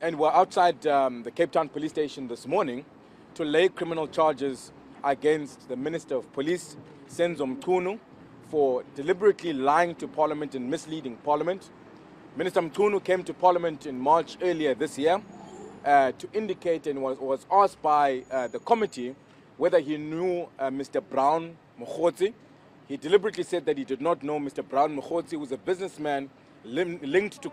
and were outside the Cape Town police station this morning to lay criminal charges against the Minister of Police, Senzo Mchunu, for deliberately lying to Parliament and misleading Parliament. Minister Mchunu came to Parliament in March earlier this year to indicate and was asked by the committee whether he knew Mr. Brown Mokgotsi. He deliberately said that he did not know Mr. Brown Mokgotsi, who was a businessman linked to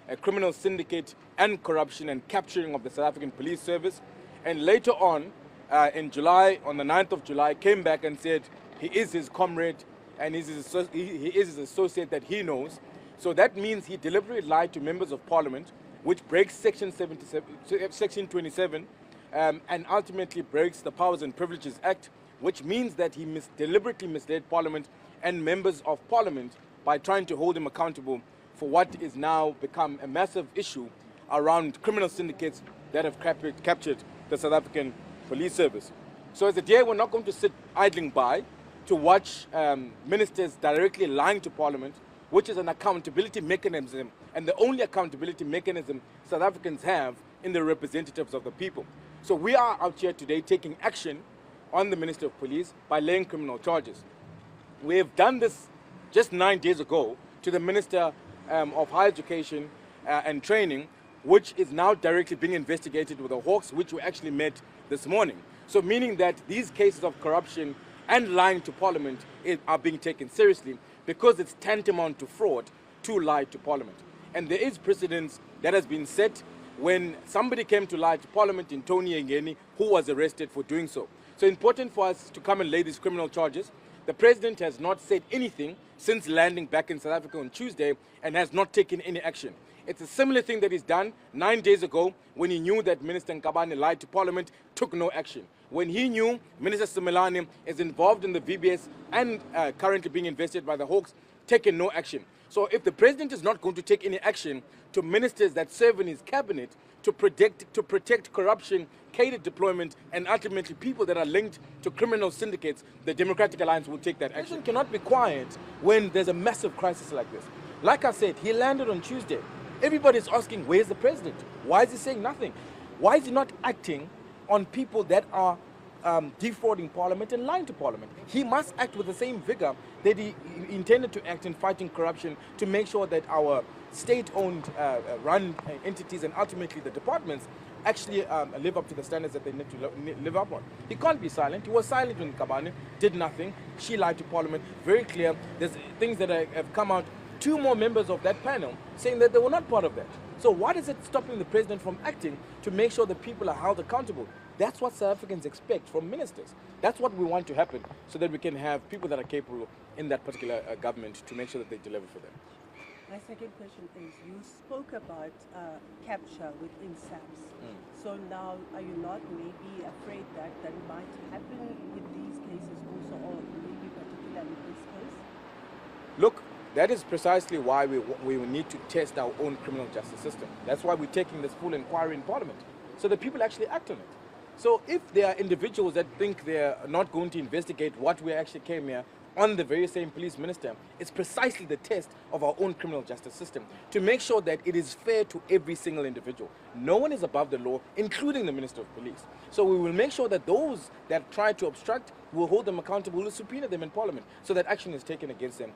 a criminal syndicate and corruption and capturing of the South African Police Service. And later on, in July, on the 9th of July, came back and said he is his comrade and he is his associate that he knows. So that means he deliberately lied to members of Parliament, which breaks Section 27, and ultimately breaks the Powers and Privileges Act, which means that he deliberately misled Parliament and members of Parliament by trying to hold him accountable for what is now become a massive issue around criminal syndicates that have captured the South African Police Service. So as a DA, we're not going to sit idling by to watch ministers directly lying to Parliament, which is an accountability mechanism, and the only accountability mechanism South Africans have in the representatives of the people. So we are out here today taking action on the Minister of Police by laying criminal charges. We have done this just 9 days ago to the Minister of Higher Education and Training, which is now directly being investigated with the Hawks, which we actually met this morning. So meaning that these cases of corruption and lying to Parliament are being taken seriously, because it's tantamount to fraud to lie to Parliament. And there is precedence that has been set when somebody came to lie to Parliament in Tony Ngeni, who was arrested for doing so. So important for us to come and lay these criminal charges. The President has not said anything since landing back in South Africa on Tuesday and has not taken any action. It's a similar thing that he's done 9 days ago when he knew that Minister Nkabane lied to Parliament, took no action. When he knew Minister Simelane is involved in the VBS and currently being investigated by the Hawks, taken no action. So if the President is not going to take any action to ministers that serve in his cabinet to protect corruption, catered deployment, and ultimately people that are linked to criminal syndicates, the Democratic Alliance will take that action. Cannot be quiet when there's a massive crisis like this. Like I said, he landed on Tuesday. Everybody's asking, where's the President? Why is he saying nothing? Why is he not acting on people that are defrauding Parliament and lying to Parliament? He must act with the same vigor that he intended to act in fighting corruption to make sure that our state-owned run entities and ultimately the departments actually live up to the standards that they need to live up on. He can't be silent. He was silent when Nkabane did nothing. She lied to Parliament. Very clear. There's things that have come out. 2 more members of that panel saying that they were not part of that. So what is it stopping the President from acting to make sure that people are held accountable? That's what South Africans expect from ministers. That's what we want to happen so that we can have people that are capable in that particular government to make sure that they deliver for them. My second question is, you spoke about capture within SAPS. So now, are you not maybe afraid that that might happen with these cases also, or maybe particularly this case? Look, that is precisely why we need to test our own criminal justice system. That's why we're taking this full inquiry in Parliament, so that people actually act on it. So if there are individuals that think they're not going to investigate what we actually came here on the very same police minister, it's precisely the test of our own criminal justice system to make sure that it is fair to every single individual. No one is above the law, including the Minister of Police. So we will make sure that those that try to obstruct, will hold them accountable, will subpoena them in Parliament so that action is taken against them.